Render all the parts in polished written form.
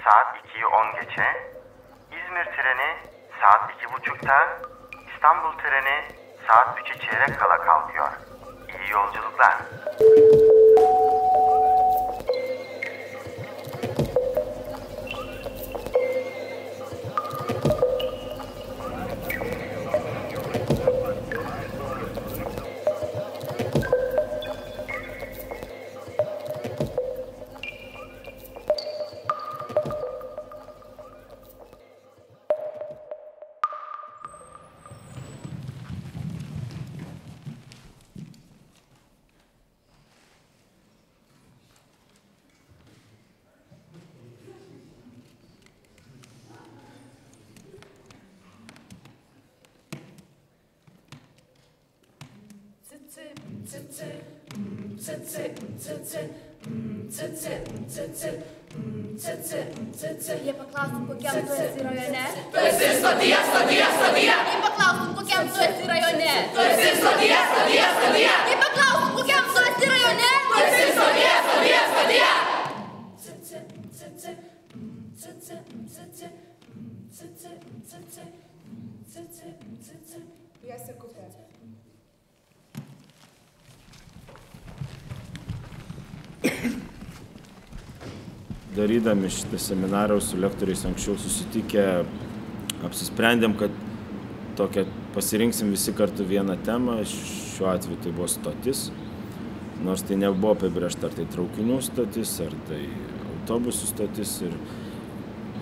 saat 2'yi 10 geçe, İzmir treni saat 2.30'da, İstanbul treni saat 3'e çeyrek kala kalkıyor. İyi yolculuklar. Jie paklaustų, kokiam tu esi rajone. Tu esi stotyje. Jei paklaustų, kokiam tu esi rajone. Tu esi stotyje. Jei paklaustų, kokiam tu esi rajone. Tu esi stotyje. Darydami šitą seminarą su lektoriais anksčiau susitikę, apsisprendėm, kad pasirinksim visi kartu vieną temą. Šiuo atveju tai buvo stotis. Nors tai nebuvo apibrėžta, ar tai traukinių stotis, ar tai autobusų stotis. Ir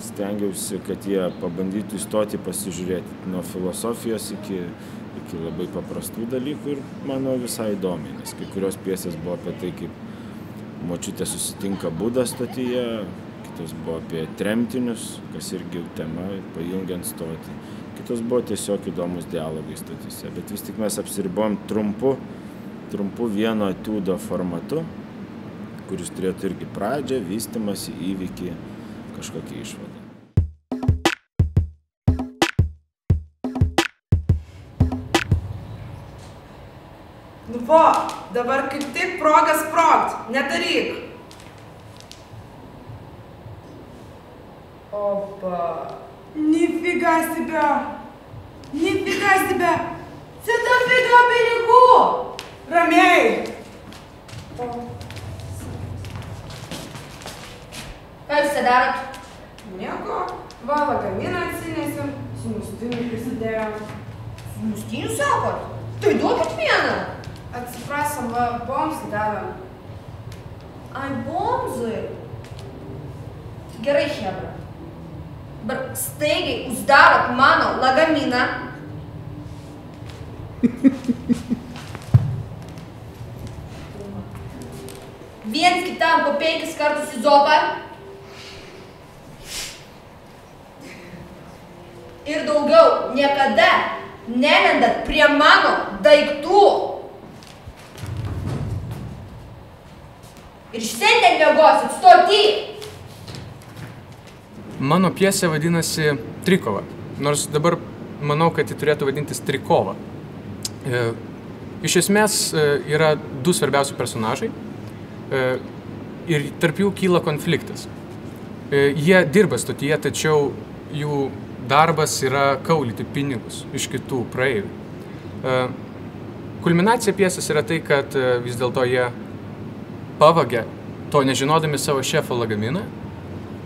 stengiausi, kad jie pabandytų įstoti, pasižiūrėti nuo filosofijos iki labai paprastų dalykų. Ir mano visai įdomiai, nes kai kurios pjesės buvo apie tai, kaip močiutė susitinka Budą stotyje, kitos buvo apie tremtinius, kas irgi tema, pajungiant stotį. Kitos buvo tiesiog įdomus dialogai stotyse, bet vis tik mes apsiribojom trumpu vieno etiudo formatu, kuris turėtų irgi pradžią, vystymąsi, įvykį, kažkokį išvadą. Nu po, dabar kaip tik proga sprogt, nedaryk. Opa. Nifiga себе! Це дофіга берегу! Ромей! Ką jūs čia darot? Nieko. Va, lagaminą atsinėsim, su mustiniu prisidėjom. Su mustiniu sakot? Tai duokit vieną. Atsiprasom, va, bomsai davėm. Ai, bomzai. Gerai, chebra. Dabar staigiai uždarot mano lagaminą. Viens kitam po 5 kartus į zopą. Ir daugiau niekada nelendat prie mano daiktų. Ir šiandien miegosit stoty. Mano pjesė vadinasi Trikova, nors dabar manau, kad ji turėtų vadintis Trikova. Iš esmės yra du svarbiausi personažai ir tarp jų kyla konfliktas. Jie dirba stotyje, tačiau jų darbas yra kaulyti pinigus iš kitų praeivių. Kulminacija pjesės yra tai, kad vis dėlto jie pavagia to nežinodami savo šefo lagaminą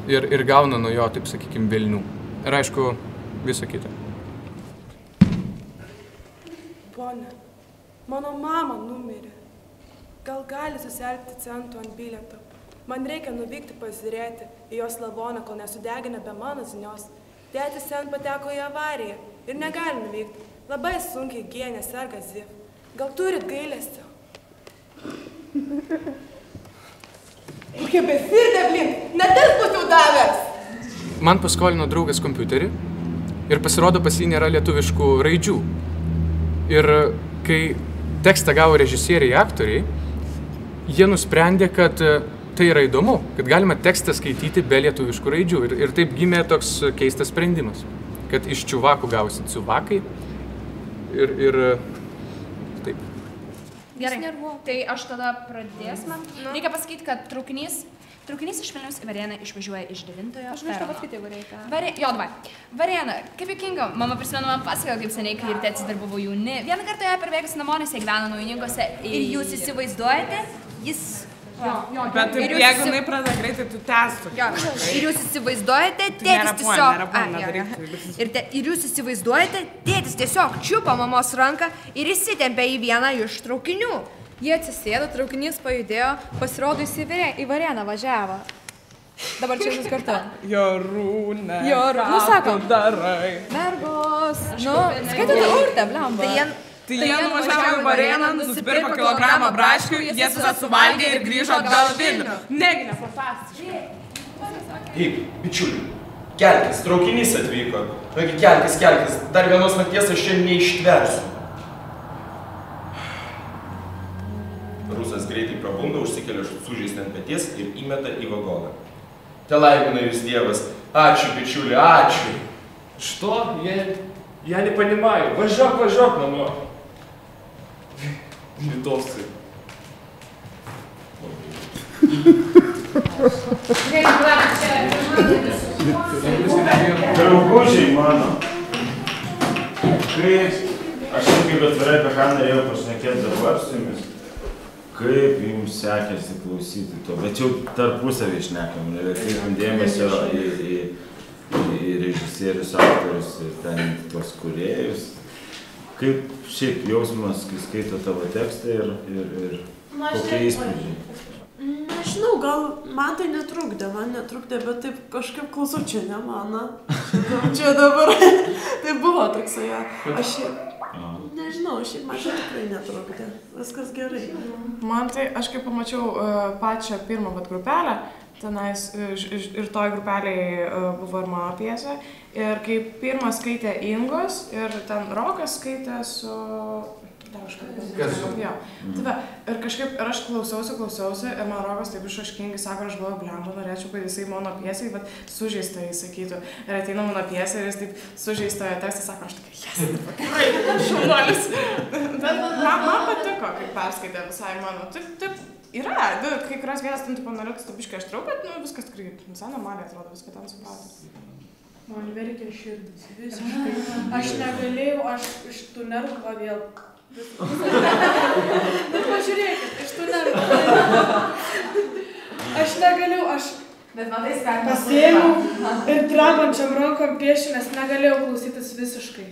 ir gauna nuo jo, taip sakykime, velnių. Ir aišku, viso kita. Pone, mano mama numirė. Gal gali susielgti centų ant bilieto? Man reikia nuvykti pasižiūrėti į jos lavoną, kol nesudegina be mano žinios. Tėtis sen pateko į avariją ir negali nuvykti. Labai sunkiai gėnė serga živ. Gal turit gailesčio? Kokie besirdė, blin, net tas bus jau davęs. Man paskolino draugas kompiuterį ir pasirodo pas jį nėra lietuviškų raidžių. Ir kai tekstą gavo režisieriai aktoriai, jie nusprendė, kad tai yra įdomu, kad galima tekstą skaityti be lietuviškų raidžių. Ir taip gimė toks keistas sprendimas, kad iš čiuvakų gausi ciuvakai ir taip. Gerai, tai aš tada pradėsime. Reikia pasakyti, kad traukinys Traukinys iš Vilniaus į Varėną išvažiuoja iš 9-ojo. Aš galiu paskaityti, jeigu reikia. Jo, davai. Varėna, kaip juokinga. Mama prisimenu, man pasakojo, kaip seniai, kai ir tėtis dar buvo jauni. Vieną kartą ją perbėgus namonėse, jie gyveno Naujininkose. Ir jūs įsivaizduojate, jis... Bet taip, jeigu jinai pradeda greitai, tu tęstų. Ir jūs įsivaizduojate, tėtis tiesiog... Ir jūs įsivaizduojate, tėtis tiesiog čiupo mamos ranką ir įsitempė į vieną iš traukinių. Jie atsisėdo, traukinys pajudėjo, pasirodo į Varėną važiavo. Dabar čia jūs kartu. Jorūne, nu sako, darai. mergos. Nu, skaitote urtę, blemba. Tai jie nuvažiavo į Varėną, nusipirko kilogramą braškių, jie visą suvalgė ir grįžo atgal Vilnių. Negi, ne fantastiškai. Ei, bičiuli, kelkis, traukinys atvyko. Nagi, kelkis, dar vienos nakties aš čia neištversiu. Rusas greitai prabunda, užsikelia sužeistą ant peties ir įmeta į vagoną. Te laimina jūs Dievas. Ačiū, bičiuli, ačiū. Что? Я не понимаю. Важок, мамо. Литовцы. Draugužiai mano, kaip, aš kaip atvirai apie ką norėjau pašnekėti dabar su jumis, kaip jums sekėsi klausyti to, bet jau tarpusavį šnekam, kreipim dėmesio į režisierius, aktorius ir ten tos kūrėjus. Kaip šiaip jausmas, kai skaito tavo tekstą ir kokie įspūdžiai? Nežinau, gal man tai netrukdė, bet taip kažkaip klausau, čia ne mano. Čia dabar. Tai buvo toksai, aš nežinau, šiaip man čia tikrai netrukdė. Viskas gerai. Man tai, aš kaip pamačiau pačią pirmą grupelę, tenais ir toj grupeliai buvo ir mano pjesė. Ir kai pirmą skaitė Ingos ir ten Rokas skaitė su... Ir kažkaip, ir aš klausiausi ir man Rokas taip išaškingai sako, aš buvau blemba, norėčiau, kad jisai mano pjesai, bet sužeistą įsakytų. Ir ateina mano pjesė ir jis taip sužeistoje tekstą sako, aš tokia, gerai, šaunuolis. Bet man patiko, kaip perskaitė visai mano. Taip, yra, kai kurios vietas tam tipo norėtų stabiškai aštriau, bet viskas tikrai visai normaliai atrodo, viską ten suprato. Man verkia širdis, visiškai. Aš negalėjau, aš iš tų nervų vėl. Nu, pažiūrėkit, iš tų nervų. Aš negalėjau, aš pasėmiau ir drabančiam rankom piešiu, nes negalėjau klausytis visiškai.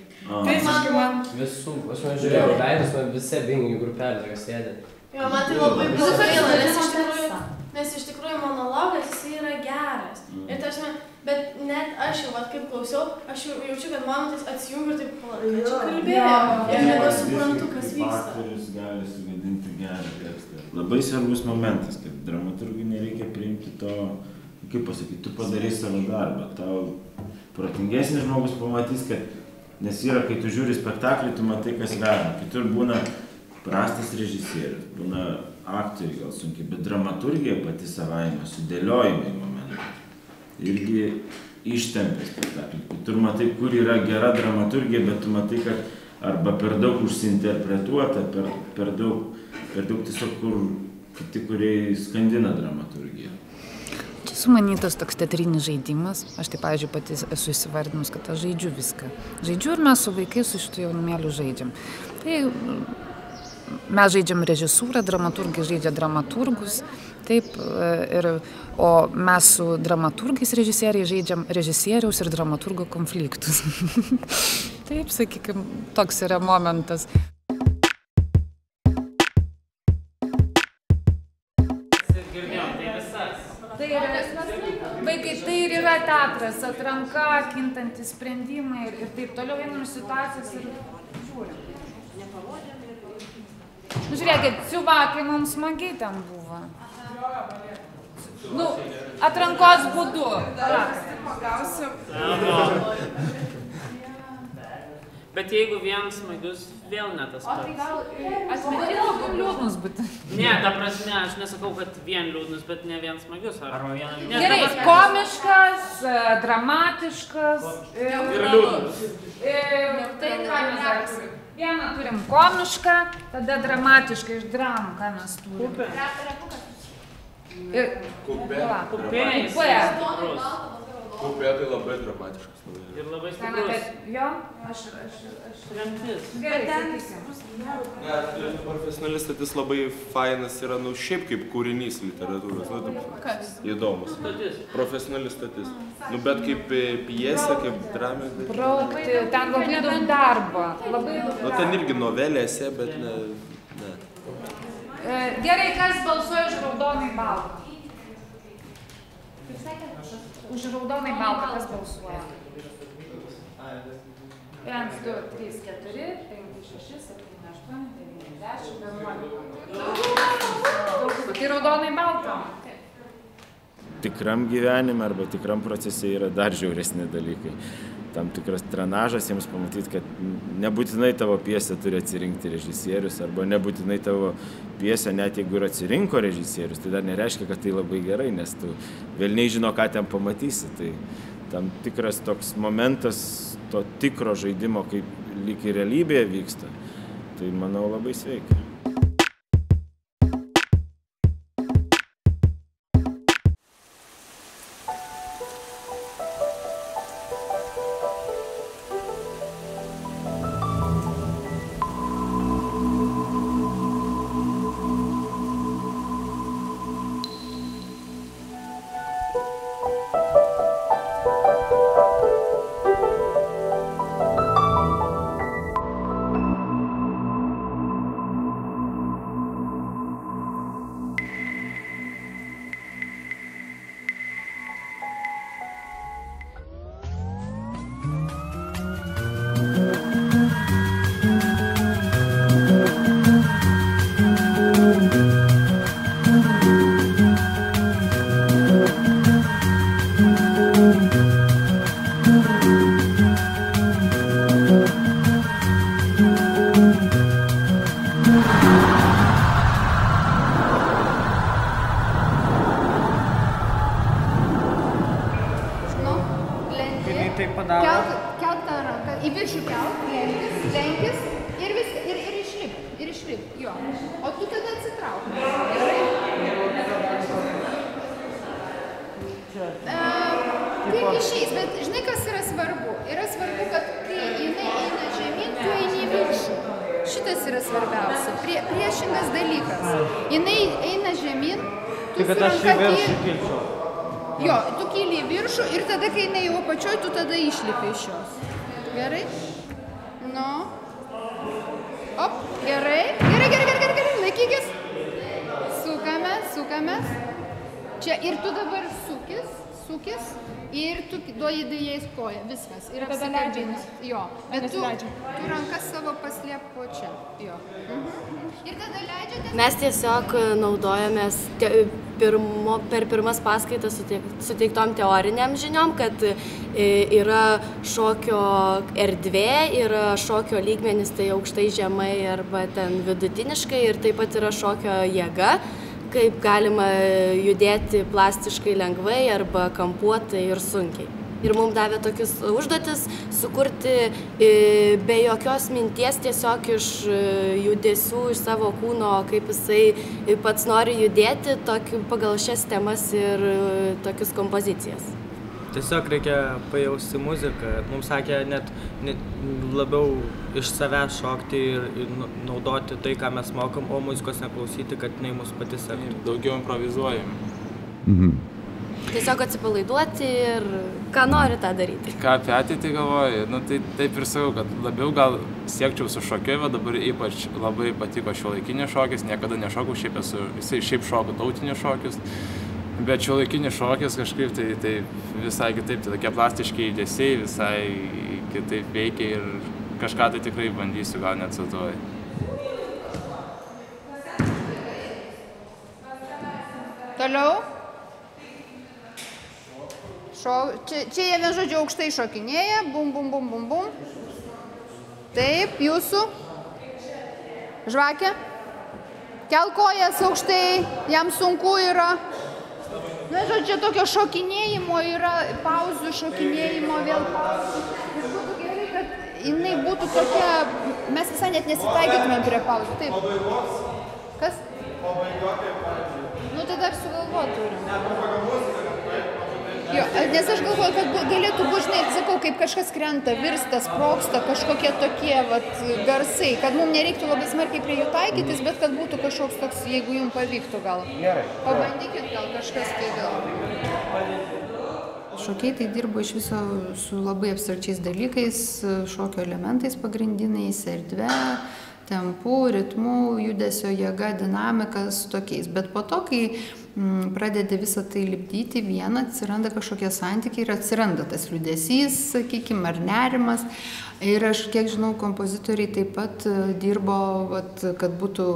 Visiškai man. Visų, aš man žiūrėjau veidus, man visi abingi grupelė sėdė. Jo, man tai labai buvo gaila, nes iš tikrųjų monologas jisai yra geras. Ir tarsi, bet net aš jau, kaip klausiau, aš jau jaučiu, kad momentais atsijungiu ir taip, ką čia kalbėjo. Ir nebesuprantu, kas vyksta. Faktorius gali sugadinti gerą tekstą. Labai svarbus momentas, kad dramaturgui nereikia priimti to, kaip pasakyti, tu padarai savo darbą. Tau protingesnis žmogus pamatys, kad, nes yra, kai tu žiūri spektaklį, tu matai, kas vedama. Kitur būna prastas režisierius, būna aktoriai gal sunkiai, bet dramaturgija pati savaime, sudėliojimai momentai. Irgi ištempia spektaklį. Tu matai, kur yra gera dramaturgija, bet tu matai, kad arba per daug užsiinterpretuota, per daug tiesiog, kur kiti kūrėjai skandina dramaturgiją. Čia sumanytas toks teatrinis žaidimas. Aš tai, pavyzdžiui, pati esu įsivardinus, kad aš žaidžiu viską. Žaidžiu ir mes su vaikais, su šitų jaunimėlių žaidžiam. Tai mes žaidžiam režisūrą, dramaturgai žaidžia dramaturgus, taip, o mes su dramaturgais režisieriai žaidžiam režisieriaus ir dramaturgo konfliktus. Taip, sakykime, toks yra momentas. Vaikai, tai ir yra teatras, atranka, kintantys sprendimai ir taip toliau vienam situacijas ir žiūrim. Nu, žiūrėkit, Ciuvakai mums smagiai ten buvo. Nu, atrankos būdu. Bet jeigu vien smagius, vėl ne tas pats. O tai gal asmeninis liūdnus būtų? Ne, ta prasme, aš nesakau, kad vien liūdnus, bet ne vien smagius. Gerai, komiškas, dramatiškas ir liūdnus. Tai ką mes turim? Vieną turim komišką, tada dramatišką iš dramų, ką mes turim. Kupė. Kupė tai labai dramatiškas. Ir labai Ten stiprus. apie... Jo, aš... Tremtis. Gerai, sakysim. Ne, profesionali stotis labai fainas yra, nu, šiaip kaip kūrinys literatūros, nu, taip, įdomus. Profesionali stotis. Nu, bet kaip pjesė, kaip dramė. Braukti, ten labai daug darbo. Nu, ten irgi novelė esė, bet ne. Gerai, kas balsuoja už raudonai baltą? Už raudonai baltą, kas balsuoja? 1, 2, 3, 4, 5, 6, 7, 8, 9, 10, 11. Tai raudonai baltą. Tikram gyvenime arba tikram procese yra dar žiauresni dalykai. Tam tikras trenažas jiems pamatyti, kad nebūtinai tavo pjesę turi atsirinkti režisierius, arba nebūtinai tavo pjesę, net jeigu ir atsirinko režisierius, tai dar nereiškia, kad tai labai gerai, nes tu velniai žino, ką ten pamatysi. Tai tam tikras toks momentas to tikro žaidimo, kaip lyg ir realybėje vyksta, tai manau labai sveika. Kelk tą ranką, į viršų kelk, lenkis ir viską, ir išlip, jo. O tu tada atsitrauk. Gerai? Kaip išeis, bet žinai, kas yra svarbu? Yra svarbu, kad kai jinai eina žemyn, tu eini į viršų. Šitas yra svarbiausia, priešingas dalykas. Jinai eina žemyn, tu su ranka kyli. Jo, tu kyli į viršų ir tada, kai jinai jau apačioj, tu tada išlipi iš jos. Gerai? Nu. Op, gerai. Gerai, laikykis. Sukamės. Čia ir tu dabar sukis. Ir tu duodi jais koją, viskas. Ir tada leidžiamės. Jo, bet tu rankas savo paslėp po čia. Jo. Ir tada leidžiate... Mes tiesiog naudojamės per pirmas paskaitas suteiktom teoriniam žiniom, kad yra šokio erdvė, yra šokio lygmenis, tai aukštai, žemai arba ten vidutiniškai, ir taip pat yra šokio jėga, kaip galima judėti plastiškai lengvai arba kampuotai ir sunkiai. Ir mums davė tokius užduotis sukurti be jokios minties, tiesiog iš judesių, iš savo kūno, kaip jisai pats nori judėti, pagal šias temas ir tokius kompozicijas. Tiesiog reikia pajausti muziką. Mums sakė net labiau iš savęs šokti ir naudoti tai, ką mes mokam, o muzikos neklausyti, kad jinai mus pati sektų. Daugiau improvizuojam. Tiesiog atsipalaiduoti ir ką nori tą daryti. Ką apie ateitį galvoju, nu tai taip ir sakau, kad labiau gal siekčiau su šokiu, dabar ypač labai patiko šiuolaikinis šokis, niekada nešokau, šiaip šoku tautinius šokius, bet šiuolaikinis šokis kažkaip tai visai kitaip, tai tokie plastiški judesiai, visai kitaip veikia ir kažką tai tikrai bandysiu, gal net su to. Toliau. Čia jie vien žodžiu aukštai šokinėja, bum. Taip, jūsų. Žvakė. Kel kojas aukštai, jam sunku yra. Na, žodžiu, tokio šokinėjimo yra, pauzių šokinėjimo, vėl pauzių. Ir būtų gerai, kad jinai būtų tokia, mes visai net nesitaikytumėm prie pauzių. Taip. Kas? Nu, tai dar sugalvoju. visko turim. Jo, nes aš galvoju, kad galėtų būti, žinai, sakau, kaip kažkas krenta, virsta, sprogsta, kažkokie tokie garsai, kad mums nereiktų labai smarkiai prie jų taikytis, bet kad būtų kažkoks toks, jeigu jums pavyktų gal. Pabandykit gal kažkas tai gal. Šokiai tai dirbo iš viso su labai abstrakčiais dalykais, šokio elementais pagrindiniais, erdve, tempu, ritmu, judesio jėga, dinamika su tokiais. Bet po to, kai pradedi visą tai lipdyti vieną, atsiranda kažkokie santykiai ir atsiranda tas liūdesys, sakykime, ar nerimas. Ir aš, kiek žinau, kompozitoriai taip pat dirbo, kad būtų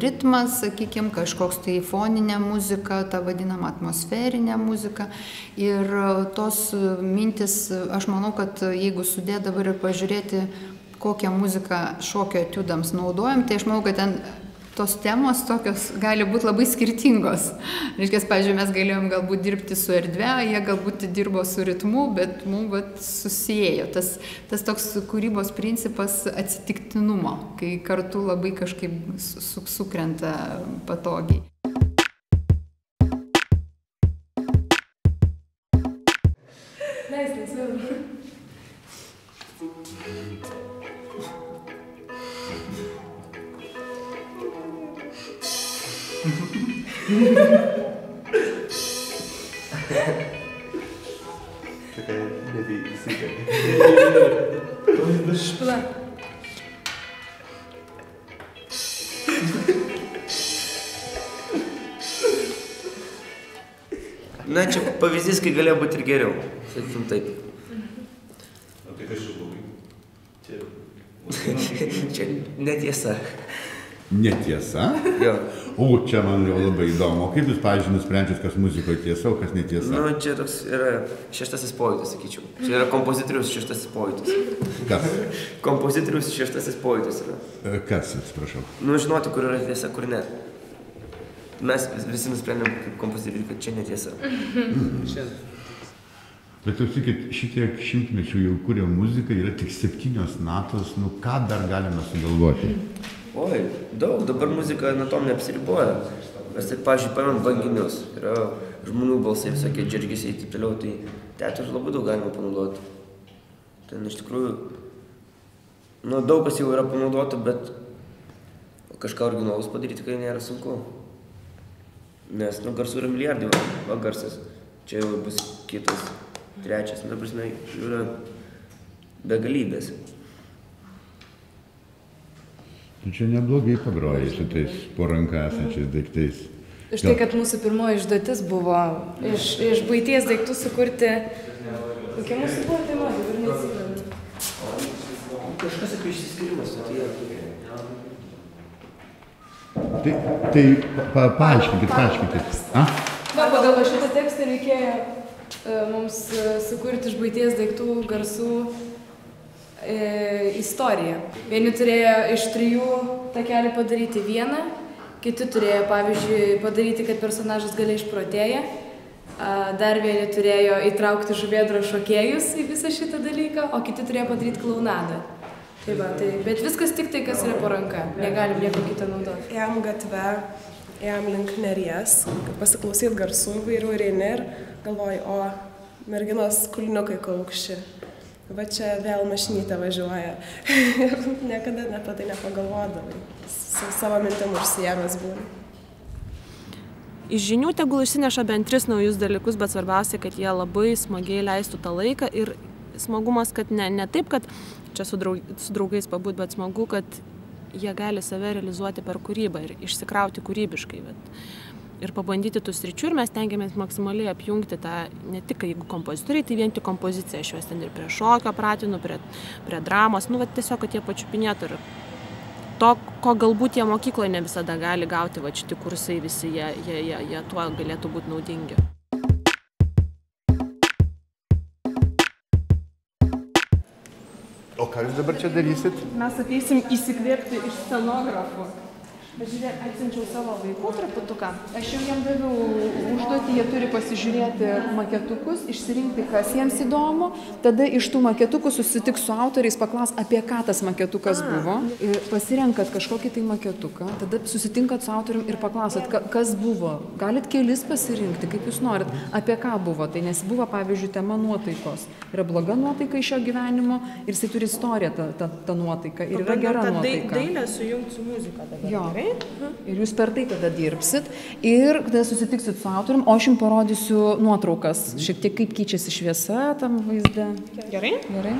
ritmas, sakykime, kažkoks tai foninė muzika, ta vadinama atmosferinė muzika. Ir tos mintis, aš manau, kad jeigu sudėt dabar ir pažiūrėti, kokią muziką šokio etiudams naudojam, tai aš manau, kad ten tos temos tokios gali būti labai skirtingos. Reiškia, pavyzdžiui, mes galėjom galbūt dirbti su erdve, jie galbūt dirbo su ritmu, bet mums susijėjo. Tas toks kūrybos principas atsitiktinumo, kai kartu labai kažkaip sukrenta patogiai. Špila. Na, čia pavyzdys, kai galėjo būti ir geriau. Sakykim taip. O tai kas čia blogai? Čia netiesa. Netiesa? Jo. O, čia man jau labai įdomu. O kaip jūs, pavyzdžiui, nusprendžiat, kas muzikoje tiesa, o kas netiesa? Nu, čia toks yra šeštasis pojūtis, sakyčiau. Čia yra kompozitoriaus šeštasis pojūtis. Kas? Kompozitoriaus šeštasis pojūtis yra. Kas, atsiprašau? Nu, žinoti, kur yra tiesa, kur ne. Mes visi nusprendėm kaip kompozitoriai, kad čia netiesa. Bet jūs sakėt, šitiek šimtmečių jau kuria muziką, yra tik 7 natos, nu ką dar galime sugalvoti? Oi, daug, dabar muzika nuo tom neapsiriboja. Mes taip, pavyzdžiui, paėmėm banginius, yra žmonių balsai, visokie džergesiai ir taip toliau, tai teatrus labai daug galima panaudoti. Ten iš tikrųjų, nu, daug kas jau yra panaudota, bet kažką originalus padaryti tikrai nėra sunku. Nes, nu, garsų yra milijardai, o garsas čia jau bus kitas, trečias, nu, ta prasme, yra begalybės. Čia neblogai pagrojai su tais po ranka esančiais daiktais. Iš tai, kad mūsų pirmoji užduotis buvo iš buities daiktų sukurti... Kokia mūsų buvo tema, dabar neatsimenu. Kažkas apie išsiskyrimą stotyje. Tai paaiškinkit. Pagal šitą tekstą reikėjo mums sukurti iš buities daiktų garsų istoriją. Vieni turėjo iš 3 takelių padaryti vieną, kiti turėjo, pavyzdžiui, padaryti, kad personažas galiai išprotėja, dar vieni turėjo įtraukti žuvėdros šokėjus į visą šitą dalyką, o kiti turėjo padaryti klaunadą. Tai va, bet viskas tik tai, kas yra po ranka, negalim nieko kito naudoti. Ėjom gatve, ėjom link Neries, pasiklausyt garsų įvairių ir eini ir galvoju, o merginos kulniukai kaukšči. Va čia vėl mašinytė važiuoja. Ir niekada apie tai nepagalvodavai. Su savo mintim užsiėmęs būna. Iš žinių tegul išsineša bent 3 naujus dalykus, bet svarbiausia, kad jie labai smagiai leistų tą laiką ir smagumas, kad ne taip, kad čia su draugais pabūt, bet smagu, kad jie gali save realizuoti per kūrybą ir išsikrauti kūrybiškai. Ir pabandyti tų sričių ir mes tengiamės maksimaliai apjungti tą, ne tik jeigu kompozitoriai, tai vien tik kompoziciją. Aš juos ten ir prie šokio pratinu, prie dramos, nu, tiesiog, kad jie pačiupinėtų ir to, ko galbūt jie mokykloje ne visada gali gauti, va šitie kursai visi, jie tuo galėtų būti naudingi. O ką jūs dabar čia darysit? Mes ateisim įsikvėpti iš scenografų. Žiūrėk, atsiunčiau savo vaikų truputuką. Aš jau jiem daviau užduotį, jie turi pasižiūrėti maketukus, išsirinkti, kas jiems įdomu. Tada iš tų maketukų susitiks su autoriais, paklaus, apie ką tas maketukas buvo. Pasirenkat kažkokį tai maketuką, tada susitinkat su autorium ir paklausat, kas buvo. Galit kelis pasirinkti, kaip jūs norit, apie ką buvo. Tai nes buvo, pavyzdžiui, tema nuotaikos. Yra bloga nuotaika iš jo gyvenimo ir jisai turi istoriją, ta nuotaika. Ir yra gera nuotaika. Dailę sujungti su muzika dabar. Jo. Ir jūs per tai tada dirbsit ir tada susitiksit su autorium, o aš jums parodysiu nuotraukas, šiek tiek kaip keičiasi šviesa tam vaizde. Gerai? Gerai.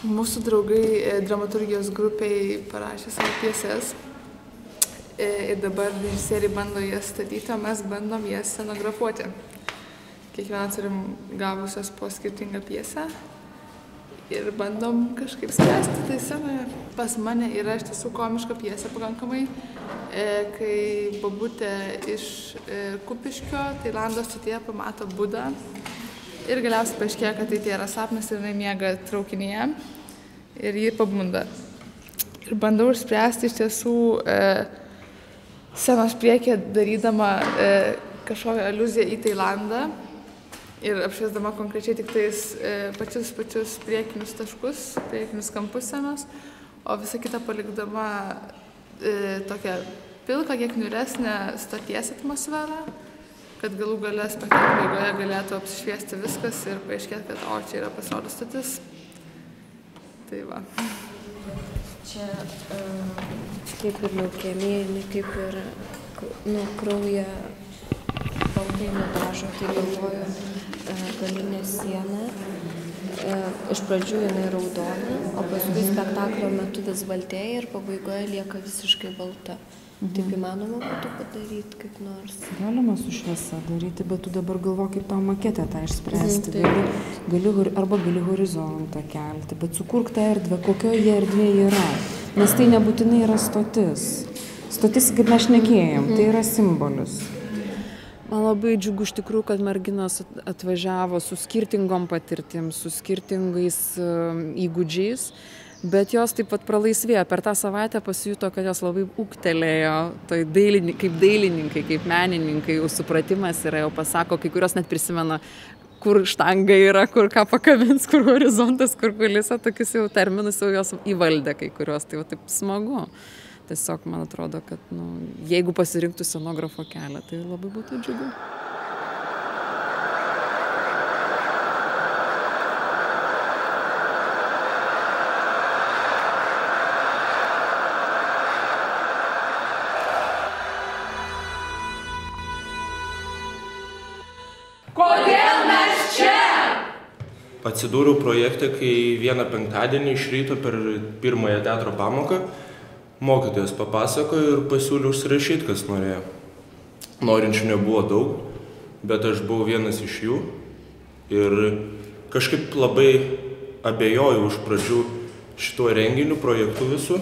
Mūsų draugai dramaturgijos grupiai parašė savo pjeses ir dabar režisieriai bando jas statyti, o mes bandom jas scenografuoti. Kiekvieną turim gavusios po skirtingą pjesę ir bandom kažkaip spręsti tai scenoje. Pas mane yra iš tiesų komiška pjesė pakankamai, kai bobutė iš Kupiškio, Tailando stotyje pamato Budą ir galiausiai paaiškėja, kad tai yra sapnas ir jinai miega traukinyje ir jį pabunda. Ir bandau išspręsti iš tiesų scenos priekyje darydama kažkokią aliuziją į Tailandą ir apšviesdama konkrečiai tik tais pačius priekinius taškus, priekinius kampus scenos, o visą kitą palikdama tokią pilką, kiek niūresnę stoties atmosferą, kad galų gale spektaklio eigoje galėtų apsišviesti viskas ir paaiškėti, kad o, čia yra pasirodo stotis. Tai va. Čia kaip ir leukemija, kaip ir kraują baltai nudažo, tai galvoju galinė siena. Iš pradžių jinai raudona, o paskui spektaklio metu vis baltėja ir pabaigoje lieka visiškai balta. Taip įmanoma būtų padaryti kaip nors. Galima su šviesa daryti, bet tu dabar galvo, kaip tau maketę tą išspręsti. Arba gali horizontą kelti, bet sukurk tą erdvę, kokioje erdvėje yra. Nes tai nebūtinai yra stotis. Stotis, kaip mes šnekėjom, tai yra simbolis. Man labai džiugu iš tikrųjų, kad merginos atvažiavo su skirtingom patirtim, su skirtingais įgūdžiais. Bet jos taip pat pralaisvėjo. Per tą savaitę pasijuto, kad jos labai ūgtelėjo, kaip dailininkai, kaip menininkai, jau supratimas yra, jau pasako, kai kurios net prisimena, kur štanga yra, kur ką pakabins, kur horizontas, kur kulisa, tokius jau terminus jau jos įvaldė kai kurios, tai jau taip smagu. Tiesiog man atrodo, kad jeigu pasirinktų scenografo kelią, tai labai būtų džiugu. Kodėl mes čia? Atsidūriau projekte, kai vieną penktadienį iš ryto per pirmąją teatro pamoką mokytojas papasakojo ir pasiūlė užsirašyti, kas norėjo. Norinčių nebuvo daug, bet aš buvau vienas iš jų ir kažkaip labai abejojau iš pradžių šituo renginiu, projektu visų,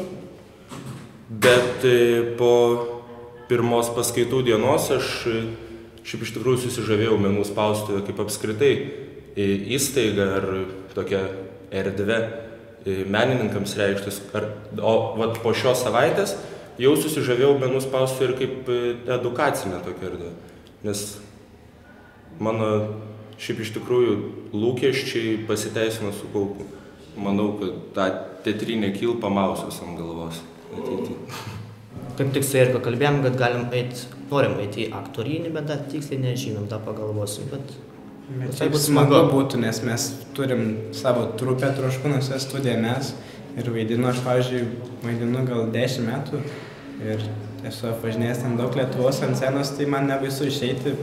bet po pirmos paskaitų dienos aš šiaip iš tikrųjų susižavėjau menų spaustuvę kaip apskritai įstaiga ar tokia erdvė menininkams reikštis. O vat po šios savaitės jau susižavėjau menų spaustuvę ir kaip edukacinę tokią erdvę. Nes mano šiaip iš tikrųjų lūkesčiai pasiteisino su kaupu. Manau, kad tą teatrinę kilpą mausios ant galvos ateity. Kaip tik su Erika kalbėjom, kad norim eiti į aktorinį, bet dar tiksliai nežinom, tą pagalvosim, bet taip smagu būtų, nes mes turim savo trupę Troškūnuose studiją mes ir vaidinu, aš, pavyzdžiui, vaidinu gal 10 metų ir esu apvažinėjęs ten daug Lietuvos ant scenos, tai man nebaisu išeiti,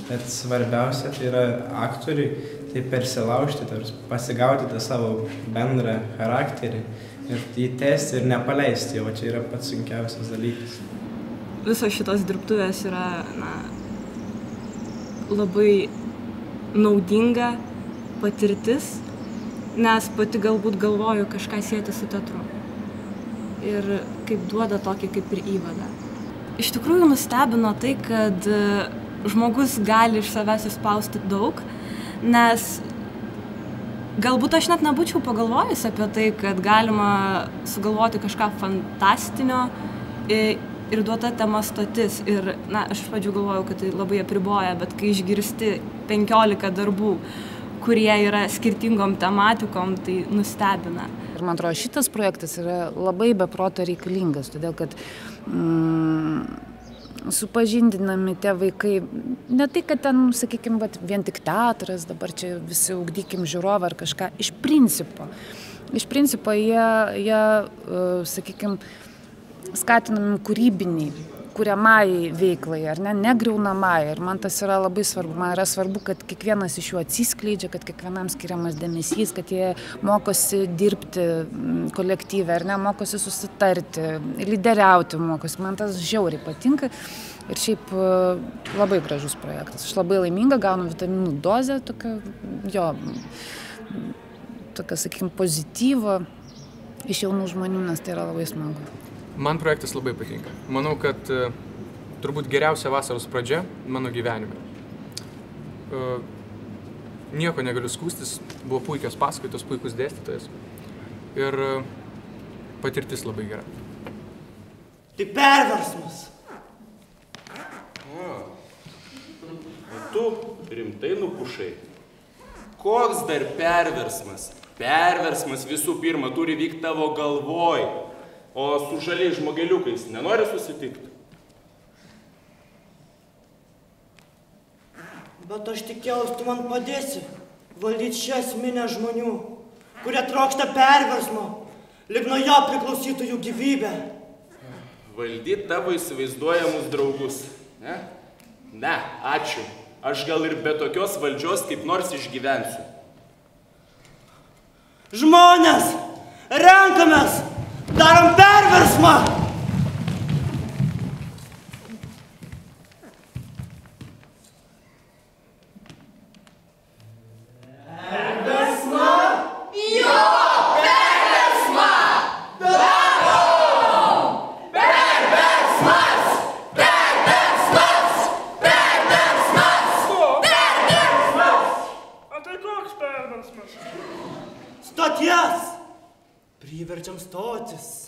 bet svarbiausia tai yra aktoriui, tai persilaužti, pasigauti tą savo bendrą charakterį ir jį tęsti ir nepaleisti, o čia yra pats sunkiausias dalykas. Visos šitos dirbtuvės yra labai naudinga patirtis, nes pati galbūt galvoju kažką sieti su teatru. Ir kaip duoda tokį kaip ir įvadą. Iš tikrųjų nustebino tai, kad žmogus gali iš savęs išspausti daug, nes galbūt aš net nebūčiau pagalvojus apie tai, kad galima sugalvoti kažką fantastinio ir duota tema stotis. Ir, aš iš pradžių galvojau, kad tai labai apriboja, bet kai išgirsti 15 darbų, kurie yra skirtingom tematikom, tai nustebina. Ir man atrodo, šitas projektas yra labai be proto reikalingas, todėl kad supažindinami tie vaikai, ne tai, kad ten, sakykime, vien tik teatras, dabar čia visi ugdykim žiūrovą ar kažką, iš principo jie sakykime, skatinami kūrybiniai, kuriamai veiklai, ar ne, negriaunamai. Ir man tas yra labai svarbu. Man yra svarbu, kad kiekvienas iš jų atsiskleidžia, kad kiekvienam skiriamas dėmesys, kad jie mokosi dirbti kolektyve, ar ne, mokosi susitarti, lyderiauti mokosi. Man tas žiauriai patinka. Ir šiaip labai gražus projektas. Aš labai laiminga, gaunu vitaminų dozę, tokio, sakykime, pozityvo iš jaunų žmonių, nes tai yra labai smagu. Man projektas labai patinka. Manau, kad turbūt geriausia vasaros pradžia mano gyvenime. Nieko negaliu skūstis, buvo puikios paskaitos, puikus dėstytojas ir patirtis labai gera. Tai perversmas. Tu rimtai nupušai. Koks dar perversmas? Perversmas visų pirma turi vykti tavo galvoj. O su žaliais žmogeliukais nenori susitikti? Bet aš tikėjausi, tu man padėsi valdyti šią esminę žmonių, kurie trokšta perversmo, lyg nuo jo priklausytų jų gyvybę. Valdyti tavo įsivaizduojamus draugus, ne? Ne, ačiū. Aš gal ir be tokios valdžios kaip nors išgyvensiu. Žmonės, renkamės! Darom perversmą! Perversmą? Jo, perversmą! Darom! Perversmas! Perversmas! Perversmas! Perversmas! O tai koks perversmas? Stoties! Priverčiam stotis.